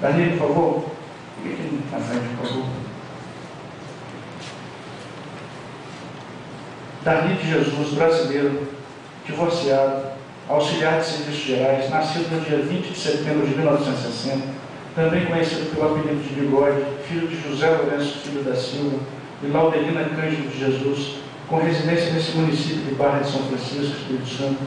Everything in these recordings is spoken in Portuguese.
Darlene, por favor. Fique aqui na frente, por favor. Darlene de Jesus, brasileiro, divorciado, auxiliar de serviços gerais, nascido no dia 20 de setembro de 1960, também conhecido pelo apelido de Bigode, filho de José Lourenço Filho da Silva e Laudelina Cândido de Jesus, com residência nesse município de Barra de São Francisco, Espírito Santo,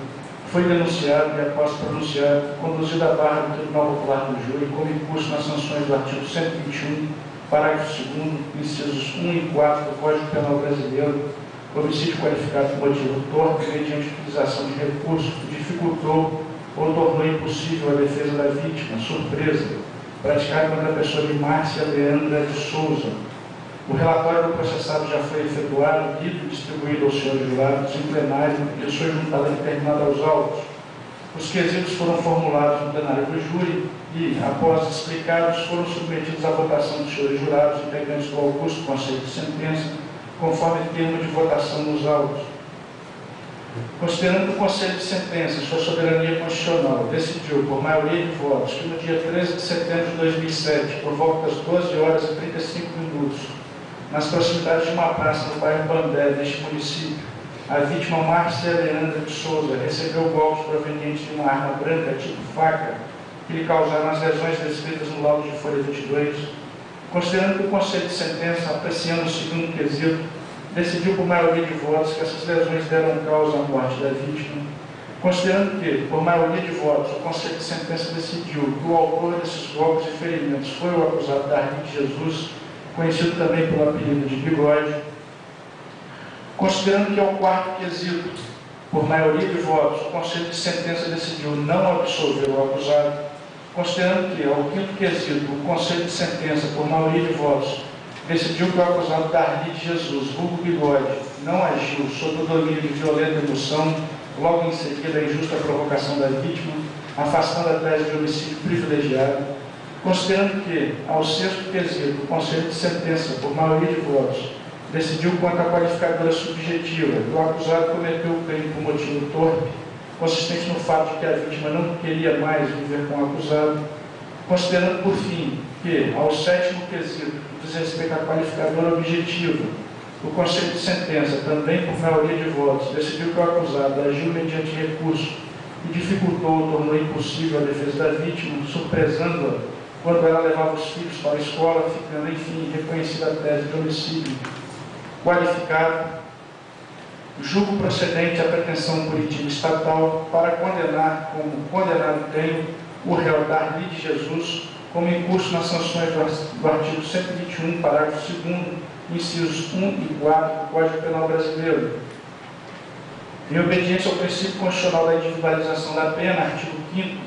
foi denunciado e, após pronunciado, conduzido à barra do Tribunal Popular do Júri como incurso nas sanções do artigo 121, parágrafo 2º, incisos 1 e 4 do Código Penal Brasileiro, homicídio qualificado por motivo torpe mediante utilização de recurso que dificultou ou tornou impossível a defesa da vítima, surpresa, praticado contra a pessoa de Márcia Leandra de Souza. O relatório do processado já foi efetuado, lido e distribuído aos senhores jurados em plenário e a sua juntada determinada aos autos. Os quesitos foram formulados no plenário do júri e, após explicados, foram submetidos à votação dos senhores jurados, integrantes do augusto Conselho de Sentença, conforme termo de votação nos autos. Considerando que o Conselho de Sentença, sua soberania constitucional, decidiu, por maioria de votos, que no dia 13 de setembro de 2007, por volta das 12 horas e 35 minutos, nas proximidades de uma praça no bairro Bandé, neste município, a vítima Márcia Leandra de Souza recebeu golpes provenientes de uma arma branca tipo faca, que lhe causaram as lesões descritas no laudo de folha 22, considerando que o Conselho de Sentença, apreciando o segundo quesito, decidiu por maioria de votos que essas lesões deram causa à morte da vítima, considerando que, por maioria de votos, o Conselho de Sentença decidiu que o autor desses golpes e ferimentos foi o acusado Darlene de Jesus, conhecido também pelo apelido de Bigode, considerando que ao quarto quesito, por maioria de votos, o Conselho de Sentença decidiu não absolver o acusado, considerando que, ao quinto quesito, o Conselho de Sentença, por maioria de votos, decidiu que o acusado Darlene de Jesus, vulgo Bigode, não agiu sob o domínio de violenta emoção, logo em seguida a injusta provocação da vítima, afastando a tese de homicídio privilegiado, considerando que, ao sexto quesito, o Conselho de Sentença, por maioria de votos, decidiu quanto à qualificadora subjetiva que o acusado cometeu o crime por motivo torpe, consistente no fato de que a vítima não queria mais viver com o acusado, considerando, por fim, que, ao sétimo quesito, que diz respeito à qualificadora objetiva, o Conselho de Sentença, também por maioria de votos, decidiu que o acusado agiu mediante recurso e dificultou ou tornou impossível a defesa da vítima, surpresando-a quando ela levava os filhos para a escola, ficando, enfim, reconhecida a tese de homicídio qualificado, julgo procedente à pretensão punitiva estatal para condenar como condenado tenho o réu Darlene de Jesus como incurso nas sanções do artigo 121, parágrafo 2º, incisos 1 e 4 do Código Penal Brasileiro. Em obediência ao princípio constitucional da individualização da pena, artigo 5º,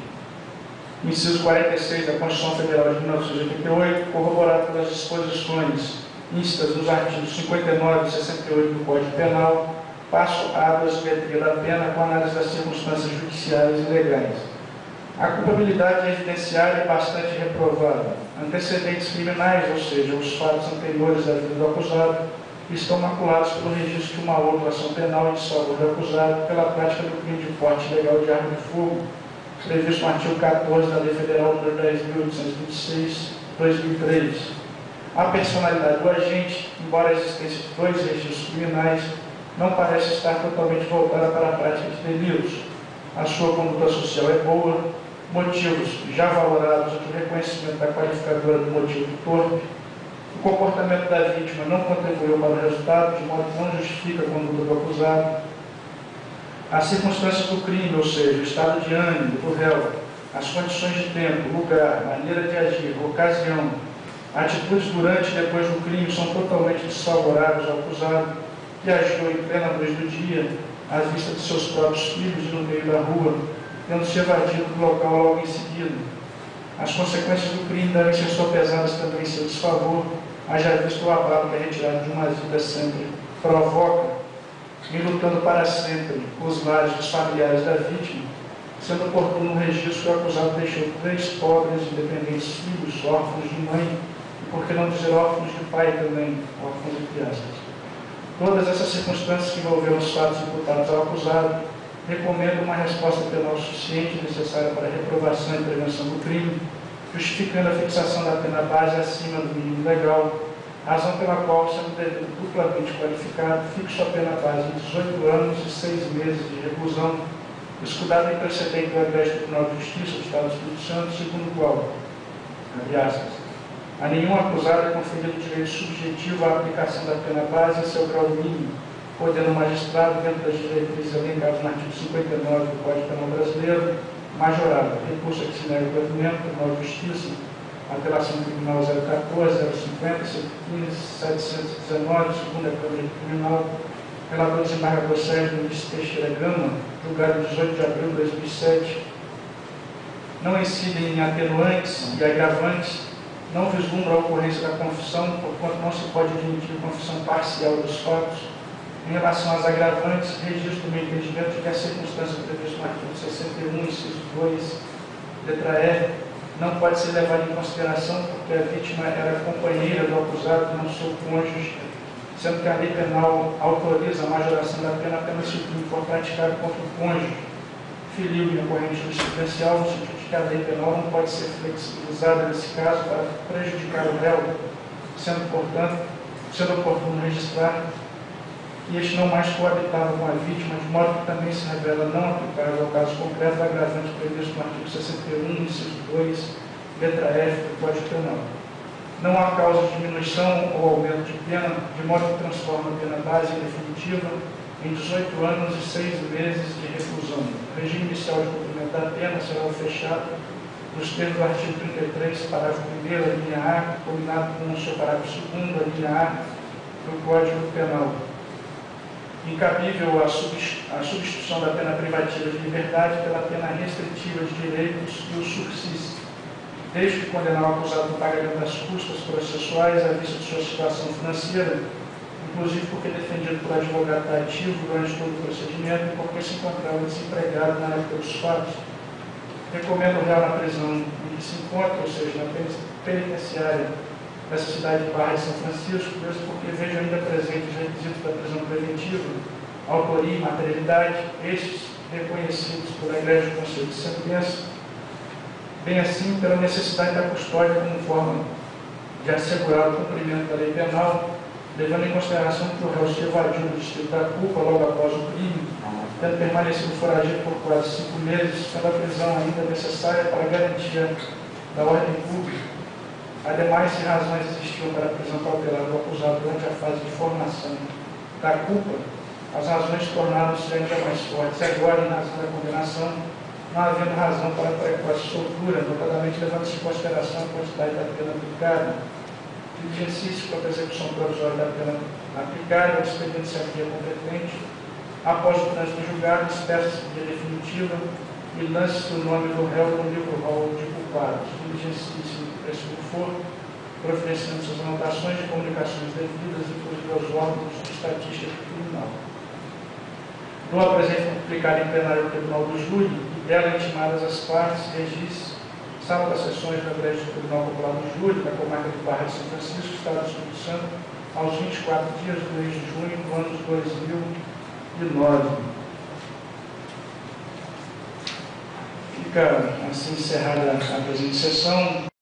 inciso 46 da Constituição Federal de 1988, corroborado pelas disposições instas nos artigos 59 e 68 do Código Penal, passo a dosimetria da pena com análise das circunstâncias judiciais e legais. A culpabilidade evidenciária é bastante reprovada. Antecedentes criminais, ou seja, os fatos anteriores à vida do acusado, estão maculados pelo registro de uma outra ação penal em desfavor do acusado pela prática do crime de porte ilegal de arma de fogo, previsto no artigo 14 da Lei Federal nº 10.826/2003. A personalidade do agente, embora a existência de dois registros criminais, não parece estar totalmente voltada para a prática de delitos. A sua conduta social é boa, motivos já valorados do reconhecimento da qualificadora do motivo torpe, o comportamento da vítima não contribuiu para o resultado, de modo que não justifica a conduta do acusado, as circunstâncias do crime, ou seja, o estado de ânimo do réu, as condições de tempo, lugar, maneira de agir, ocasião, atitudes durante e depois do crime são totalmente desfavoráveis ao acusado, que agiu em plena luz do dia, à vista de seus próprios filhos e no meio da rua, tendo se evadido do local logo em seguida. As consequências do crime devem ser sopesadas também em seu desfavor, haja visto o abalo que a retirada de uma vida sempre provoca, e lutando para sempre os lares dos familiares da vítima, sendo oportuno um registro que o acusado deixou 3 pobres e independentes filhos, órfãos de mãe, e por que não dizer órfãos de pai também, órfãos de crianças. Todas essas circunstâncias que envolveram os fatos imputados ao acusado recomendam uma resposta penal suficiente e necessária para a reprovação e prevenção do crime, justificando a fixação da pena base acima do mínimo legal, razão pela qual, sendo duplamente qualificado, fixo a pena base em 18 anos e 6 meses de reclusão, escudado em precedente do Egrégio Tribunal de Justiça do Estado do Espírito Santo, segundo o qual, abre aspas, a nenhum acusado é conferido direito subjetivo à aplicação da pena base em seu grau mínimo, podendo o magistrado, dentro das diretrizes elencadas no artigo 59 do Código Penal Brasileiro, majorado, recurso a que se nega o provimento, Tribunal de Justiça, apelação tribunal 014, 050, 115, 719, segunda Câmara Criminal, relator desembargador Sérgio Luiz Teixeira Gama, julgado 18 de abril de 2007, não incidem em atenuantes e agravantes, não vislumbra a ocorrência da confissão, porquanto não se pode admitir confissão parcial dos fatos. Em relação às agravantes, registro do meu entendimento que a circunstância prevista no artigo 61, inciso 2, letra E, não pode ser levada em consideração porque a vítima era companheira do acusado, não seu cônjuge, sendo que a lei penal autoriza a majoração da pena apenas se o crime for praticado contra o cônjuge, filho e ocorrente jurisprudencial, no sentido de que a lei penal não pode ser flexibilizada nesse caso para prejudicar o réu, sendo oportuno registrar que este não mais coabitava com a vítima, de modo que também se revela não aplicável ao caso concreto do agravante previsto no artigo 61, inciso 2, letra F do Código Penal. Não há causa de diminuição ou aumento de pena, de modo que transforma a pena base em definitiva em 18 anos e 6 meses de reclusão. O regime inicial de cumprimento da pena será o fechado nos termos do artigo 33, parágrafo 1º, a linha A, combinado com o seu parágrafo 2º, a linha A, do Código Penal. Incabível a substituição da pena privativa de liberdade pela pena restritiva de direitos e o subsídio, desde que condenar o acusado no pagamento das custas processuais à vista de sua situação financeira, inclusive porque defendido por advogado ativo durante todo o procedimento e porque se encontrava desempregado na época dos fatos. Recomendo o réu na prisão em que se encontra, ou seja, na penitenciária dessa cidade de Barra de São Francisco, mesmo porque vejo ainda presentes os requisitos da prisão preventiva, autoria e materialidade, estes reconhecidos pela Igreja do Conselho de Sentença, bem assim pela necessidade da custódia como forma de assegurar o cumprimento da lei penal, levando em consideração que o réu se evadiu do distrito da culpa logo após o crime, tendo permanecido foragido por quase 5 meses, sendo a prisão ainda necessária para a garantia da ordem pública. Ademais, se razões existiam para a prisão cautelar do acusado durante a fase de formação da culpa, as razões tornaram-se ainda mais fortes agora em razão da condenação, não havendo razão para a precoce soltura, notadamente levando-se em consideração a quantidade da pena aplicada, diligencie-se quanto à execução provisória da pena aplicada, o expediente se havia competente, após o trânsito julgado, espécie de definitiva e lance o nome do réu no livro rol de culpados, diligencie-se no que for, providenciando suas anotações de comunicações devidas, inclusive aos órgãos de estatística criminal. Do apresento publicado em plenário do Tribunal do Júri, e dela intimadas as partes, regis, sala das sessões do Egrégio do Tribunal Popular do Júri, da comarca de Barra de São Francisco, Estado do Espírito Santo, aos 24 dias do mês de junho do ano de 2009. Fica assim encerrada a presente sessão.